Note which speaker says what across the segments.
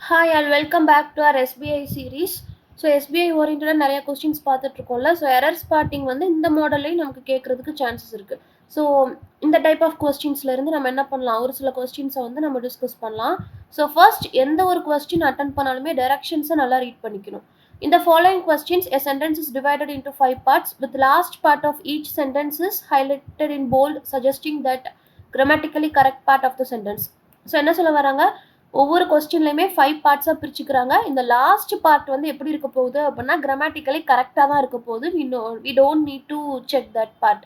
Speaker 1: Hi, and welcome back to our SBI series. So SBI ஓரியன்டாக நிறைய questions பார்த்துட்ருக்கோம்ல. So error spotting வந்து இந்த மாடல்லையும் நமக்கு கேட்குறதுக்கு சான்சஸ் இருக்குது. ஸோ இந்த டைப் ஆஃப் கொஸ்டின்ஸ்லேருந்து நம்ம என்ன பண்ணலாம், ஒரு சில கொஸ்டின்ஸை வந்து நம்ம டிஸ்கஸ் பண்ணலாம். ஸோ ஃபர்ஸ்ட் எந்த ஒரு கொஸ்டின் அட்டன் பண்ணாலுமே டைரக்ஷன்ஸை நல்லா ரீட் பண்ணிக்கணும். In the following questions, a sentence is divided into 5 parts, with last part of each sentence is highlighted in bold, suggesting that grammatically correct part of the sentence. So என்ன சொல்ல வராங்க, ஒவ்வொரு கொஸ்டின்லையுமே 5 பார்ட்ஸாக பிரிச்சுக்கிறாங்க. இந்த last part வந்து எப்படி இருக்க போகுது அப்படின்னா கிராமட்டிக்கலி கரெக்டாக தான் இருக்க போகுது. we don't need to check that part.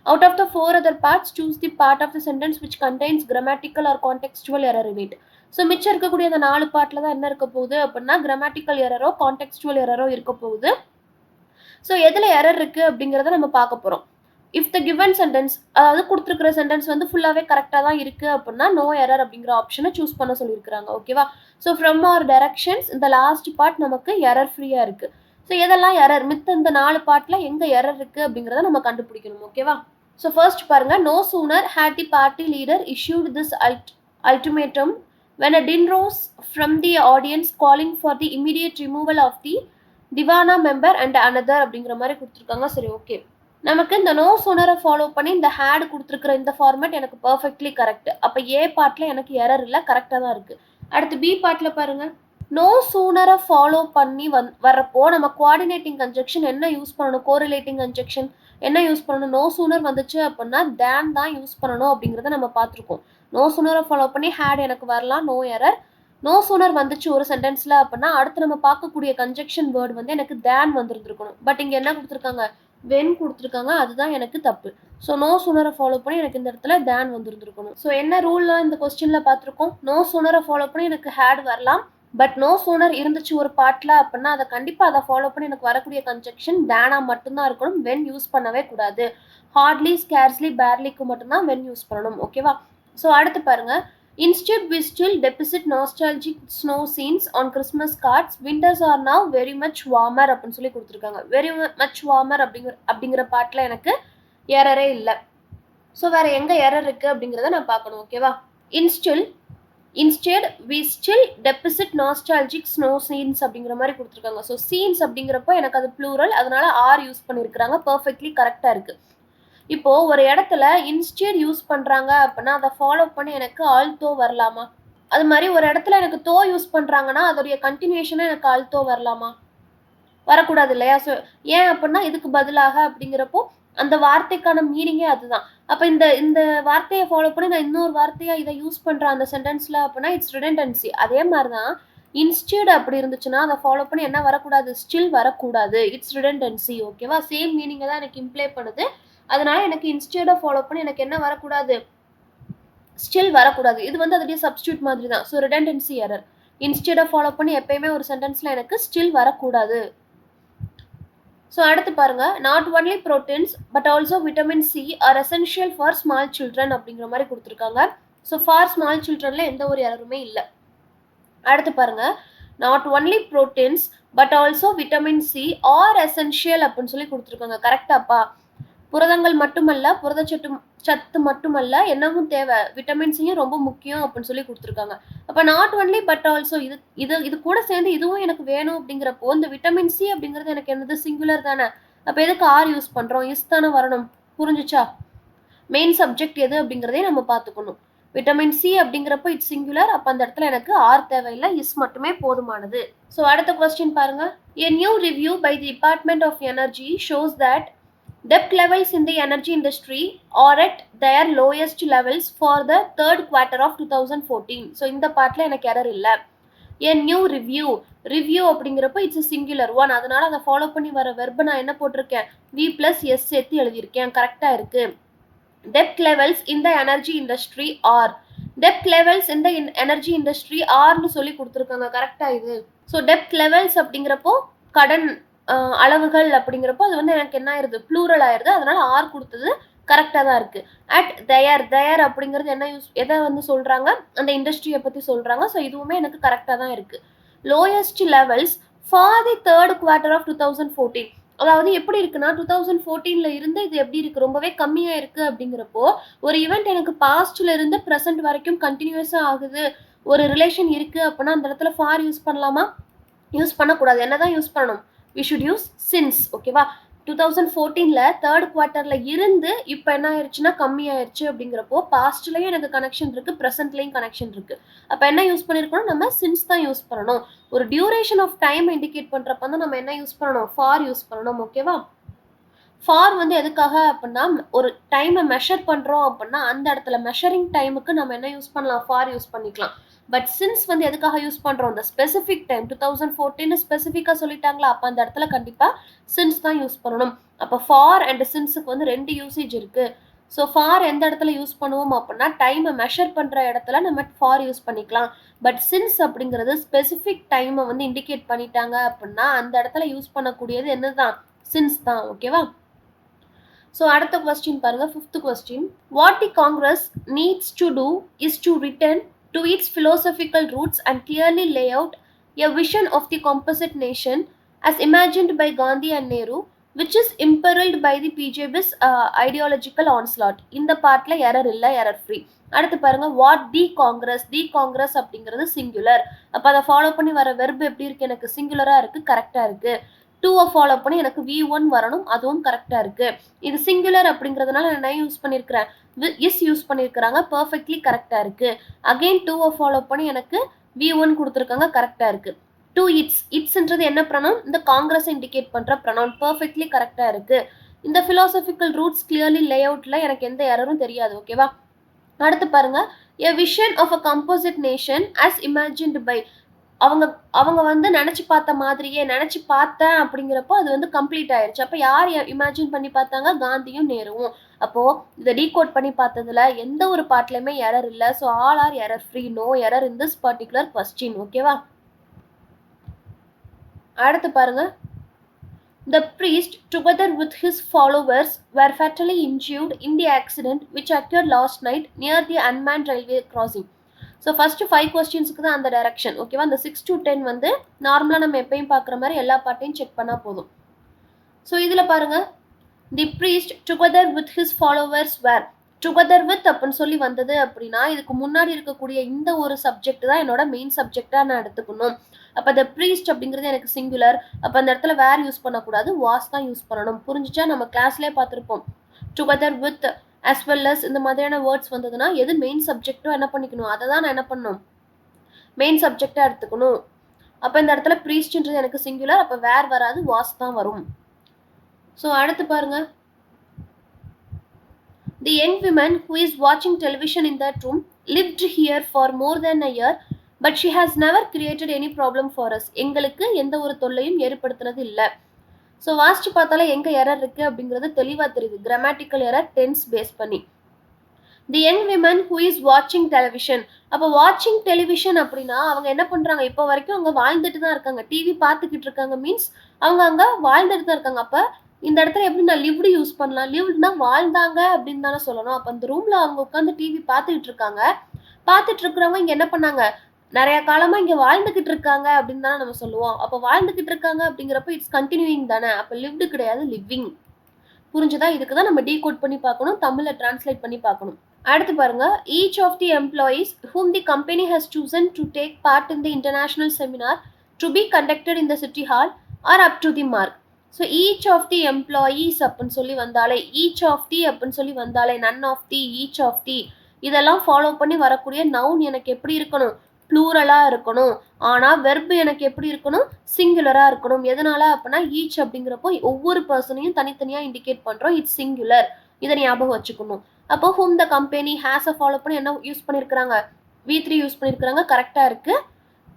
Speaker 1: Out of the 4 other parts, choose the part of the sentence which contains grammatical or contextual error in it. So மிச்சம் இருக்கக்கூடிய அந்த 4 பார்ட்டில் தான் என்ன இருக்க போகுது அப்படின்னா கிராமட்டிக்கல் எரரோ கான்டெக்ஸ்டுவல் எரரோ இருக்க போகுது. ஸோ எதில் எரர் இருக்குது அப்படிங்கிறத நம்ம பார்க்க போகிறோம். இஃப் த கிவன் சென்டென்ஸ், அதாவது கொடுத்துருக்கிற சென்டென்ஸ் வந்து ஃபுல்லாகவே கரெக்டாக தான் இருக்குது அப்படின்னா நோ எரர் அப்படிங்கிற ஆப்ஷனை சூஸ் பண்ண சொல்லியிருக்கிறாங்க. ஓகேவா? ஸோ ஃப்ரம் அவர் டைரக்ஷன்ஸ் இந்த லாஸ்ட் பார்ட் நமக்கு எரர் ஃப்ரீயாக இருக்குது. ஸோ எதெல்லாம் எரர், மித்த இந்த 4 பார்ட்டில் எங்கே எரர் இருக்குது அப்படிங்கிறத நம்ம கண்டுபிடிக்கணும். ஓகேவா? ஸோ ஃபர்ஸ்ட் பாருங்க, no sooner had the party leader issued this ultimatum when a din rose from the audience calling for the immediate removal of the திவானா மெம்பர் அண்ட் another அப்படிங்கிற மாதிரி கொடுத்துருக்காங்க. சரி, ஓகே. நமக்கு இந்த நோ சூனரை ஃபாலோ பண்ணி இந்த ஹேட் கொடுத்துருக்குற இந்த ஃபார்மேட் எனக்கு பர்ஃபெக்ட்லி கரெக்ட். அப்போ ஏ பார்ட்டில் எனக்கு எரர் இல்லை, கரெக்டாக தான் இருக்குது. அடுத்து பி பார்ட்டில் பாருங்கள், நோ சூனரை ஃபாலோ பண்ணி வரப்போ நம்ம கோஆர்டினேட்டிங் கன்ஜெக்ஷன் என்ன யூஸ் பண்ணணும், கோரிலேட்டிங் கன்ஜெக்ஷன் என்ன யூஸ் பண்ணணும். நோ சூனர் வந்துச்சு அப்படின்னா தேன் தான் யூஸ் பண்ணணும் அப்படிங்கிறத நம்ம பார்த்துருக்கோம். நோ சூனரை ஃபாலோ பண்ணி ஹேட் எனக்கு வரலாம், நோ எரர். நோ சூனர் வந்துச்சு ஒரு சென்டென்ஸில் அப்படின்னா அடுத்து நம்ம பார்க்கக்கூடிய கன்ஜெக்ஷன் வேர்டு வந்து எனக்கு தேன் வந்துருந்துருக்கணும். பட் இங்கே என்ன கொடுத்துருக்காங்க, வென் கொடுத்துருக்காங்க, அதுதான் எனக்கு தப்பு. ஸோ நோ சூனரை ஃபாலோ பண்ணி எனக்கு இந்த இடத்துல தேன் வந்துருந்துருக்கணும். ஸோ என்ன ரூல்லாம் இந்த கொஸ்டினில் பார்த்துருக்கோம், நோ சூனரை ஃபாலோ பண்ணி எனக்கு ஹேட் வரலாம். பட் நோ சூனர் இருந்துச்சு ஒரு பார்ட்டில் அப்படின்னா அதை கண்டிப்பாக அதை ஃபாலோ பண்ணி எனக்கு வரக்கூடிய கன்ஜெக்ஷன் தேனாக மட்டும்தான் இருக்கணும், வென் யூஸ் பண்ணவே கூடாது. ஹார்ட்லி, ஸ்கேர்ஸ்லி, பேர்லிக்கு மட்டும்தான் வென் யூஸ் பண்ணணும். ஓகேவா? ஸோ அடுத்து பாருங்கள், instead we still depict nostalgic snow scenes on Christmas cards. Winters are now very much warmer அப்படின்னு சொல்லி கொடுத்துருக்காங்க. வெரி மச் வார்மர் அப்படிங்கிற பாட்டில் எனக்கு எரரே இல்லை. ஸோ வேறு எங்கே எரர் இருக்குது அப்படிங்கிறத நான் பார்க்கணும். ஓகேவா? instead we still depict nostalgic snow scenes அப்படிங்கிற மாதிரி கொடுத்துருக்காங்க. ஸோ சீன்ஸ் அப்படிங்கிறப்போ எனக்கு அது ப்ளூரல், அதனால ஆர் யூஸ் பண்ணியிருக்கிறாங்க, பர்ஃபெக்ட்லி கரெக்டாக இருக்குது. இப்போ ஒரு இடத்துல இன்ஸ்டெட் யூஸ் பண்ணுறாங்க அப்படின்னா அதை ஃபாலோ பண்ணி எனக்கு ஆல்தோ வரலாமா? அது மாதிரி ஒரு இடத்துல எனக்கு தோ யூஸ் பண்ணுறாங்கன்னா அதோடைய கண்டினியூஷனாக எனக்கு ஆல்தோ வரலாமா? வரக்கூடாது இல்லையா? ஸோ ஏன் அப்படின்னா இதுக்கு பதிலாக அப்படிங்கிறப்போ அந்த வார்த்தைக்கான மீனிங்கே அதுதான். அப்போ இந்த வார்த்தையை ஃபாலோ பண்ணி நான் இன்னொரு வார்த்தையாக இதை யூஸ் பண்ணுறேன் அந்த சென்டென்ஸில் அப்படின்னா இட்ஸ் ரிடண்டன்சி. அதே மாதிரி தான் இன்ஸ்டெட் அப்படி இருந்துச்சுன்னா அதை ஃபாலோ பண்ணி என்ன வரக்கூடாது, ஸ்டில் வரக்கூடாது, இட்ஸ் ரிடண்டன்சி. ஓகேவா? சேம் மீனிங்கை தான் எனக்கு இம்ப்ளை பண்ணுது. அதனால எனக்கு இன்ஸ்டெட் ஃபாலோ பண்ணி எனக்கு என்ன வரக்கூடாது, ஸ்டில் வரக்கூடாது. இது வந்து அதோடைய சப்ஸ்டியூட் மாதிரி தான். So redundancy error. Instead follow பண்ணி எப்பயுமே ஒரு சென்டென்ஸில் எனக்கு ஸ்டில் வரக்கூடாது. ஸோ அடுத்து பாருங்க, not only proteins but also vitamin C R essential for small children அப்படிங்கிற மாதிரி கொடுத்துருக்காங்க. ஸோ ஃபார் ஸ்மால் சில்ட்ரனில் எந்த ஒரு எரருமே இல்லை. அடுத்து பாருங்க, not only proteins but also vitamin C R essential அப்படின்னு சொல்லி கொடுத்துருக்காங்க. கரெக்டாப்பா? புரதங்கள் மட்டுமல்ல, சத்து மட்டுமல்ல, என்னவும் தேவை, விட்டமின் சியும் ரொம்ப முக்கியம் அப்படின்னு சொல்லி கொடுத்துருக்காங்க. அப்போ நாட் ஒன்லி பட் ஆல்சோ இது கூட சேர்ந்து இதுவும் எனக்கு வேணும் அப்படிங்கிறப்போ இந்த விட்டமின் சி அப்படிங்கிறது எனக்கு என்னது, சிங்குலர் தானே. அப்போ எதுக்கு ஆர் யூஸ் பண்ணுறோம், இஸ் தானே வரணும். புரிஞ்சுச்சா? மெயின் சப்ஜெக்ட் எது அப்படிங்கிறதையும் நம்ம பார்த்துக்கணும். விட்டமின் சி அப்படிங்கிறப்போ இட்ஸ் சிங்குலர், அப்போ அந்த இடத்துல எனக்கு ஆர் தேவையில்லை, இஸ் மட்டுமே போதுமானது. ஸோ அடுத்த கொஸ்டின் பாருங்க, a new review by the Department of Energy shows that debt levels in the energy industry are at their lowest levels for the third quarter of 2014. So இந்த பார்ட்டில் எனக்கு error இல்லை. a new review அப்படிங்கிறப்போ it's singular one, அதனால அதை follow பண்ணி வர வெர்பை நான் என்ன போட்டிருக்கேன், வி ப்ளஸ் எஸ் சேர்த்து எழுதியிருக்கேன், கரெக்டாக இருக்கு. debt levels in the energy industry are, debt levels in the energy industry ஆர்னு சொல்லி கொடுத்துருக்காங்க, கரெக்டாக இது. ஸோ debt levels அப்படிங்கிறப்போ கடன் அளவுகள் அப்படிங்கிறப்போ அது வந்து எனக்கு என்ன ஆயிருது, ப்ளூரல் ஆயிருது, அதனால ஆர் கொடுத்தது கரெக்டாக தான் இருக்குது. அட் தயர் அப்படிங்கிறது என்ன எதை வந்து சொல்கிறாங்க, அந்த இண்டஸ்ட்ரியை பற்றி சொல்கிறாங்க. ஸோ இதுவுமே எனக்கு கரெக்டாக தான் இருக்குது. Lowest levels for the third quarter of 2014, அதாவது எப்படி இருக்குன்னா 2014 இருந்து இது எப்படி இருக்குது, ரொம்பவே கம்மியாக இருக்குது அப்படிங்கிறப்போ ஒரு ஈவெண்ட் எனக்கு பாஸ்ட்ல இருந்து ப்ரெசென்ட் வரைக்கும் கண்டினியூஸாக ஆகுது ஒரு ரிலேஷன் இருக்கு அப்படின்னா அந்த இடத்துல ஃபார் யூஸ் பண்ணலாமா? யூஸ் பண்ணக்கூடாது. என்னதான் யூஸ் பண்ணணும்? We should use since. ஓகேவா? 2014ல தேர்ட் குவார்ட்டர்ல இருந்து இப்போ என்ன ஆயிடுச்சுன்னா கம்மி ஆயிடுச்சு அப்படிங்கிறப்போ பாஸ்ட்லயும் எனக்கு கனெக்ஷன் இருக்கு, ப்ரெசென்ட்லயும் கனெக்ஷன் இருக்கு. அப்போ என்ன யூஸ் பண்ணிருக்கணும்? நம்ம சின்ஸ் தான் யூஸ் பண்ணணும். ஒரு டியூரேஷன் ஆஃப் டைம் இண்டிகேட் பண்றப்ப தான் நம்ம என்ன யூஸ் பண்ணணும்? ஃபார் யூஸ் பண்ணணும். ஓகேவா? ஃபார் வந்து எதுக்காக அப்படின்னா ஒரு டைமை மெஷர் பண்ணுறோம் அப்படின்னா அந்த இடத்துல மெஷரிங் டைமுக்கு நம்ம என்ன யூஸ் பண்ணலாம்? ஃபார் யூஸ் பண்ணிக்கலாம். பட் சின்ஸ் வந்து எதுக்காக யூஸ் பண்ணுறோம்? இந்த ஸ்பெசிஃபிக் டைம் 2014 ஸ்பெசிஃபிக்காக சொல்லிட்டாங்களா, அப்போ அந்த இடத்துல கண்டிப்பாக சின்ஸ் தான் யூஸ் பண்ணணும். அப்போ ஃபார் அண்ட் சின்ஸுக்கு வந்து 2 யூசேஜ் இருக்குது. ஸோ ஃபார் எந்த இடத்துல யூஸ் பண்ணுவோம் அப்படின்னா டைமை மெஷர் பண்ணுற இடத்துல நம்ம ஃபார் யூஸ் பண்ணிக்கலாம். பட் சின்ஸ் அப்படிங்கிறது ஸ்பெசிஃபிக் டைமை வந்து இண்டிகேட் பண்ணிட்டாங்க அப்படின்னா அந்த இடத்துல யூஸ் பண்ணக்கூடியது என்னதான்? சின்ஸ் தான். ஓகேவா? So அடுத்த question பாருங்க, 5th question. What the Congress needs to do is to return to its philosophical roots and clearly lay out a vision of the composite nation as imagined by Gandhi and Nehru, which is imperiled by the PJB's ideological onslaught. இந்த பார்ட்ல error இல்லை, error free. அடுத்து பாருங்க, what the Congress. தி காங்கிரஸ் அப்படிங்கிறது singular. அப்போ அதை follow பண்ணி வர வெர்பு எப்படி இருக்கு? எனக்கு சிங்குலரா இருக்கு, கரெக்டா இருக்கு. டூவை ஃபாலோ பண்ணி எனக்கு V1 வரணும், அதுவும் கரெக்டாக இருக்கு. இது சிங்குலர் அப்படிங்கிறதுனால நான் யூஸ் பண்ணியிருக்கிறேன், இஸ் யூஸ் பண்ணியிருக்கிறாங்க, பர்ஃபெக்ட்லி கரெக்டாக இருக்கு. அகெயின் டூவை ஃபாலோ பண்ணி எனக்கு V1 கொடுத்துருக்காங்க, கரெக்டாக இருக்கு. டூ இட்ஸ்ன்றது என்ன ப்ரனவுன்? இந்த காங்கிரஸ் இண்டிகேட் பண்ணுற ப்ரனவுன், பர்ஃபெக்ட்லி கரெக்டாக இருக்கு. இந்த ஃபிலாசபிக்கல் ரூட்ஸ் கிளியர்லி லே அவுட்டில் எனக்கு எந்த எரரும் தெரியாது. ஓகேவா? அடுத்து பாருங்க, a vision of a composite nation as imagined by. அவங்க வந்து நினச்சி பார்த்த மாதிரியே நினச்சி பார்த்தேன் அப்படிங்கிறப்போ அது வந்து கம்ப்ளீட் ஆயிடுச்சு. அப்போ யார் இமேஜின் பண்ணி பார்த்தாங்க? காந்தியும் நேருவும். அப்போது இதை டீகோட் பண்ணி பார்த்ததுல எந்த ஒரு பார்ட்லையுமே எரர் இல்லை. So all are error free, no error in this particular question. ஓகேவா? அடுத்து பாருங்க, the priest together with his followers were fatally injured in the accident which occurred last night near the unmanned railway crossing. So first 5 கொஸ்டின்ஸுக்கு தான் அந்த direction. ஓகேவா? அந்த 6 to 10 வந்து நார்மலாக நம்ம எப்பயும் பார்க்குற மாதிரி எல்லா பார்ட்டையும் செக் பண்ணால் போதும். ஸோ இதில் பாருங்கள், the priest together with his followers were. Together with அப்படின்னு சொல்லி வந்தது அப்படின்னா இதுக்கு முன்னாடி இருக்கக்கூடிய இந்த ஒரு சப்ஜெக்ட் தான் என்னோட மெயின் சப்ஜெக்டாக நான் எடுத்துக்கணும். அப்போ த ப்ரீஸ்ட் அப்படிங்கிறது எனக்கு சிங்குலர். அப்போ அந்த இடத்துல வேர் யூஸ் பண்ணக்கூடாது, வாஸ் தான் யூஸ் பண்ணணும். புரிஞ்சிச்சா? நம்ம கிளாஸ்லேயே பார்த்துருப்போம், together with as well as இந்த மாதிரியான வேர்ட்ஸ் வந்ததுன்னா எது மெயின் சப்ஜெக்டோ என்ன பண்ணிக்கணும், அதை தான் நான் என்ன பண்ணணும், மெயின் சப்ஜெக்டாக எடுத்துக்கணும். அப்போ இந்த இடத்துல ப்ரீஸ்ட்ன்றது எனக்கு சிங்குலர், அப்போ வேர் வராது, வாஸ் தான் வரும். ஸோ அடுத்து பாருங்க, the young woman who is watching television in that room lived here for more than a year but she has never created any problem for us. எங்களுக்கு எந்த ஒரு தொல்லையும் ஏற்படுத்தினது இல்லை. ஸோ வாசிச்சு பார்த்தாலே எங்கே எரர் இருக்குது அப்படிங்கிறது தெளிவாக தெரியுது. கிராமட்டிக்கல் எரர், டென்ஸ் பேஸ் பண்ணி. தி யங் விமன் ஹூ இஸ் வாட்சிங் டெலிவிஷன். அப்போ வாட்சிங் டெலிவிஷன் அப்படின்னா அவங்க என்ன பண்ணுறாங்க? இப்போ வரைக்கும் அவங்க வாழ்ந்துட்டு தான் இருக்காங்க, டிவி பார்த்துக்கிட்டு இருக்காங்க. மீன்ஸ் அவங்க அங்கே வாழ்ந்துட்டு தான் இருக்காங்க. அப்போ இந்த இடத்துல எப்படி நான் லிவ்டு யூஸ் பண்ணலாம்? லிவ்டுனா வாழ்ந்தாங்க அப்படின்னு தானே சொல்லணும். அப்போ அந்த ரூமில் அவங்க உட்காந்து டிவி பார்த்துக்கிட்டு இருக்காங்க. பார்த்துட்டு இருக்கிறவங்க இங்கே என்ன பண்ணாங்க? நிறைய காலமா இங்க வாழ்ந்துகிட்டு இருக்காங்க அப்படின்னு தானே நம்ம சொல்லுவோம். அப்போ வாழ்ந்துகிட்டு இருக்காங்க அப்படிங்கிறப்ப இட்ஸ் கண்டினியூயிங் தானே. அப்போ லிவ்டு கிடையாது, லிவிங். புரிஞ்சுதா? இதுக்கு தான் நம்ம டீகோட் பண்ணி பார்க்கணும், தமிழ்ல டிரான்ஸ்லேட் பண்ணி பார்க்கணும். அடுத்து பாருங்க, each of the employees whom the company has chosen to take part in the international seminar to be conducted in the city hall are up to the mark. So each of the employees அப்படின்னு சொல்லி வந்தாலே, each of the அப்படின்னு சொல்லி வந்தாலே, none of the, each of the, இதெல்லாம் follow பண்ணி வரக்கூடிய noun எனக்கு எப்படி இருக்கணும்? ப்ளூரலாக இருக்கணும். ஆனால் வெர்பு எனக்கு எப்படி இருக்கணும்? சிங்குலராக இருக்கணும். எதனால அப்படின்னா ஈச் அப்படிங்கிறப்போ ஒவ்வொரு பர்சனையும் தனித்தனியாக இண்டிகேட் பண்ணுறோம், இட்ஸ் சிங்குலர். இதை ஞாபகம் வச்சுக்கணும். அப்போ ஹூம் த கம்பெனி ஹேஸை ஃபாலோ பண்ணி என்ன யூஸ் பண்ணியிருக்கிறாங்க? V3 யூஸ் பண்ணியிருக்கிறாங்க, கரெக்டாக இருக்குது.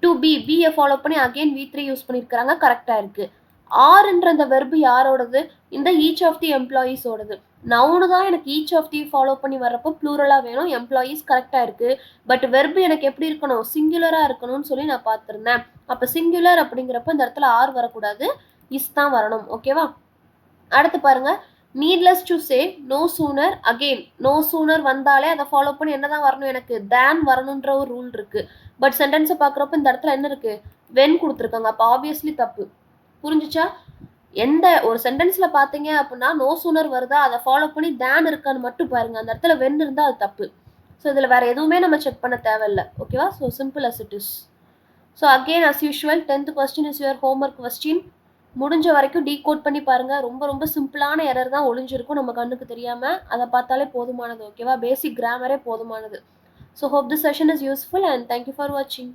Speaker 1: டு பியை ஃபாலோ பண்ணி அகெயின் V3 யூஸ் பண்ணியிருக்கிறாங்க, கரெக்டாக இருக்குது. ஆர்ன்ற அந்த வெர்பு யாரோடது? இந்த ஈச் ஆஃப் தி எம்ப்ளாயீஸோடது. நவுனு தான் எனக்கு ஈச் ஆஃப் தி ஃபாலோ பண்ணி வர்றப்போ ப்ளூரலாக வேணும். எம்ப்ளாயீஸ் கரெக்டாக இருக்குது. பட் வெர்பு எனக்கு எப்படி இருக்கணும்? சிங்குலராக இருக்கணும்னு சொல்லி நான் பார்த்துருந்தேன். அப்போ சிங்குலர் அப்படிங்கிறப்ப இந்த இடத்துல ஆர் வரக்கூடாது, இஸ் தான் வரணும். ஓகேவா? அடுத்து பாருங்க, needless to say no sooner. Again no sooner வந்தாலே அதை ஃபாலோ பண்ணி என்ன தான் வரணும்? எனக்கு தேன் வரணுன்ற ஒரு ரூல் இருக்குது. பட் சென்டென்ஸை பார்க்குறப்ப இந்த இடத்துல என்ன இருக்குது? வென் கொடுத்துருக்காங்க. அப்போ ஆப்வியஸ்லி தப்பு. புரிஞ்சிச்சா? எந்த ஒரு சென்டென்ஸில் பார்த்தீங்க அப்படின்னா நோ சூனர் வருதா, அதை ஃபாலோ பண்ணி தேன் இருக்கான்னு மட்டும் பாருங்க. அந்த இடத்துல வென் இருந்தால் அது தப்பு. ஸோ இதில் வேறு எதுவுமே நம்ம செக் பண்ண தேவையில்ல. ஓகேவா? So simple as it is. So again as usual 10th question is your homework question. முடிஞ்ச வரைக்கும் டீகோட் பண்ணி பாருங்கள். ரொம்ப ரொம்ப சிம்பிளான எரர் தான் ஒளிஞ்சிருக்கும் நம்ம கண்ணுக்கு தெரியாமல். அதை பார்த்தாலே போதுமானது. ஓகேவா? பேசிக் கிராமரே போதுமானது. So hope this session is useful and thank you for வாட்சிங்.